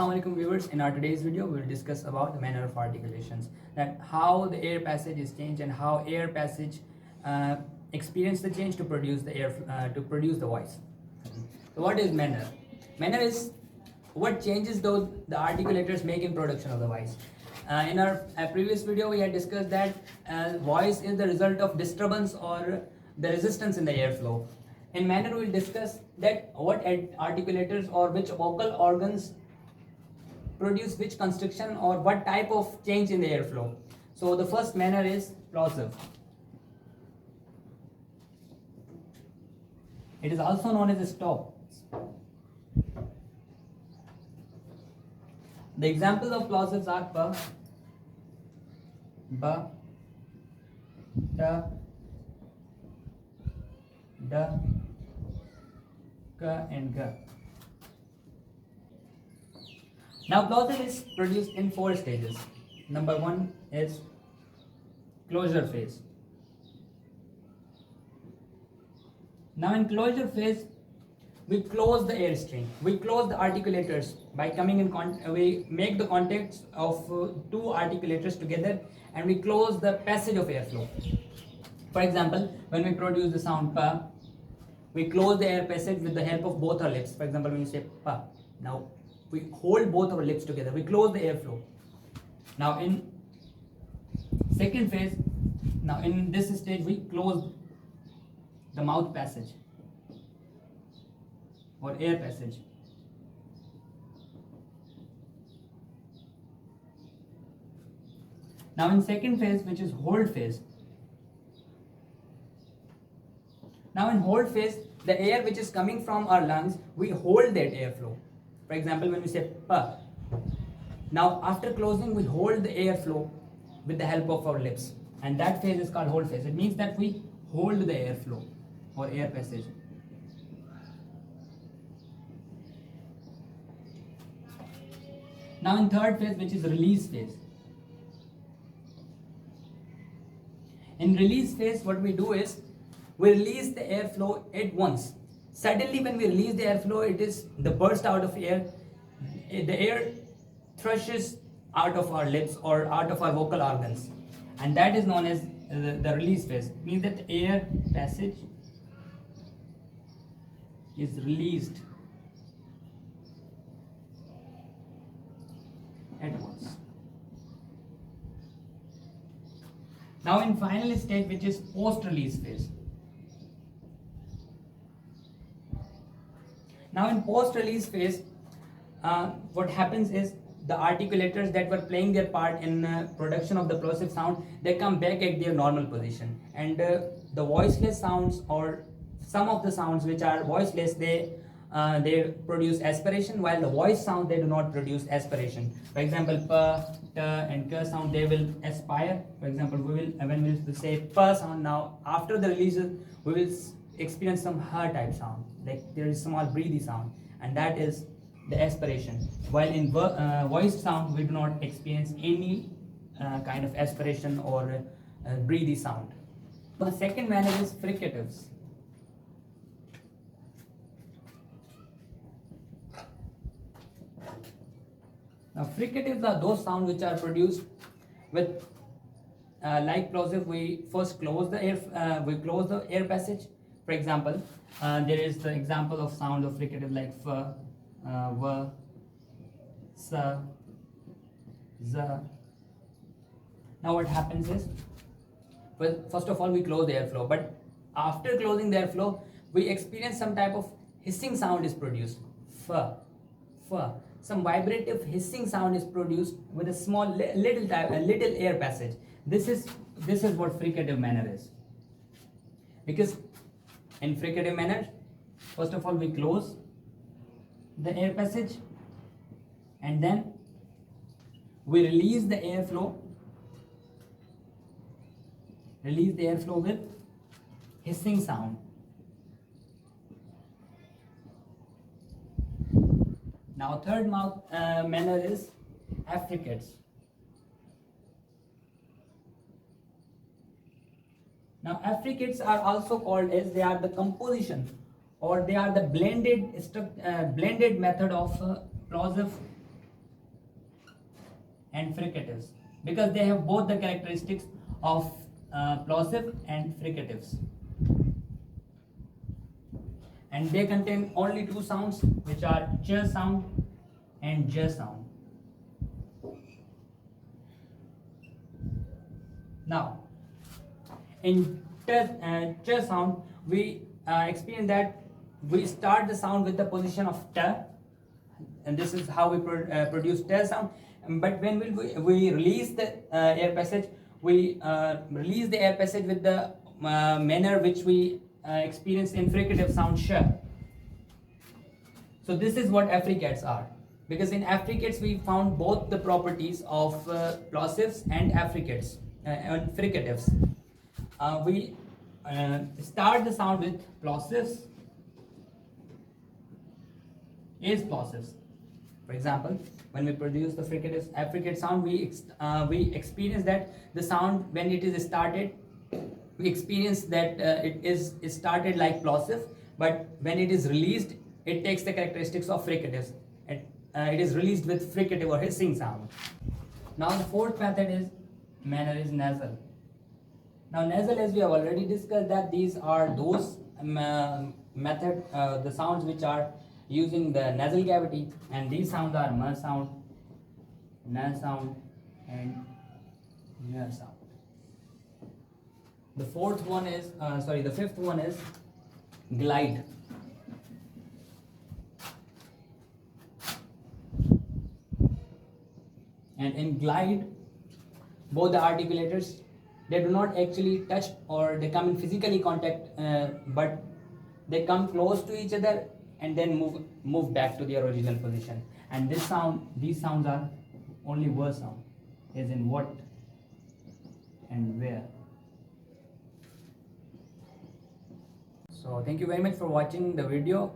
Assalamualaikum viewers. In our today's video, we will discuss about the manner of articulations, that how the air passage is changed and how air passage experience the change to produce the air to produce the voice. So what is manner? Manner is what changes those the articulators make in production of the voice. In our previous video, we had discussed that voice is the result of disturbance or the resistance in the airflow. In manner, we will discuss that what articulators or which vocal organs produce which constriction or what type of change in the airflow. So the first manner is plosive. It is also known as a stop. The examples of plosives are pa, ba, ta, da, ka and ga. Now plosive is produced in 4 stages. Number 1 is closure phase. Now in closure phase, we close the air stream. We close the articulators by coming in we make the contacts of 2 articulators together and we close the passage of airflow. For example, when we produce the sound pa, we close the air passage with the help of both our lips. For example, when you say pa, now we hold both our lips together. We close the airflow. Now in second phase, now in this stage, we close the mouth passage or air passage. Now in second phase, which is hold phase. Now in hold phase, the air which is coming from our lungs, we hold that airflow. For example, when we say pa, now after closing, we hold the airflow with the help of our lips, and that phase is called hold phase. It means that we hold the airflow or air passage. Now in third phase, which is release phase. In release phase, what we do is we release the airflow at once. Suddenly when we release the airflow, it is the burst out of air. The air thrushes out of our lips or out of our vocal organs, and that is known as the release phase. It means that the air passage is released at once. Now in final stage, which is post-release phase. Now in post-release phase, what happens is the articulators that were playing their part in production of the plosive sound, they come back at their normal position, and the voiceless sounds or some of the sounds which are voiceless, they produce aspiration, while the voice sound, they do not produce aspiration. For example, pa, ta and ka sound, they will aspire. For example, when we will say pa sound, now after the release, we will experience some ha type sound, like there is small breathy sound, and that is the aspiration. While in voice sound, we do not experience any kind of aspiration or breathy sound. The second manner is fricatives. Now fricatives are those sounds which are produced with like plosive. We first close the air passage. For example, there is the example of sound of fricative like f, v, sa, za. Now what happens is, well, first of all we close the airflow, but after closing the airflow, we experience some type of hissing sound is produced. F, f. Some vibrative hissing sound is produced with a small little air passage. This is what fricative manner is. Because in fricative manner, first of all we close the air passage and then we release the airflow with hissing sound. Now third manner is affricates. Now affricates are also called as they are the composition or they are the blended method of plosive and fricatives, because they have both the characteristics of plosive and fricatives, and they contain only two sounds, which are ch sound and j sound. Now, in ch sound, we experience that we start the sound with the position of t, and this is how we produce t sound. But when we release the air passage, we release the air passage with the manner which we experience in fricative sound sh. So this is what affricates are, because in affricates we found both the properties of plosives and affricates and fricatives. We start the sound with plosives, is plosives. For example, when we produce the fricatives affricate sound, we experience that the sound when it is started, we experience that it is started like plosive, but when it is released, it takes the characteristics of fricatives. It is released with fricative or hissing sound. Now the fourth manner is nasal. Now nasal, as we have already discussed, that these are those the sounds which are using the nasal cavity, and these sounds are m sound, n sound, and n sound. The fifth one is glide. And in glide, both the articulators, they do not actually touch or they come in physically contact, but they come close to each other and then move back to their original position. And these sounds are only word sound, as in what and where. So thank you very much for watching the video.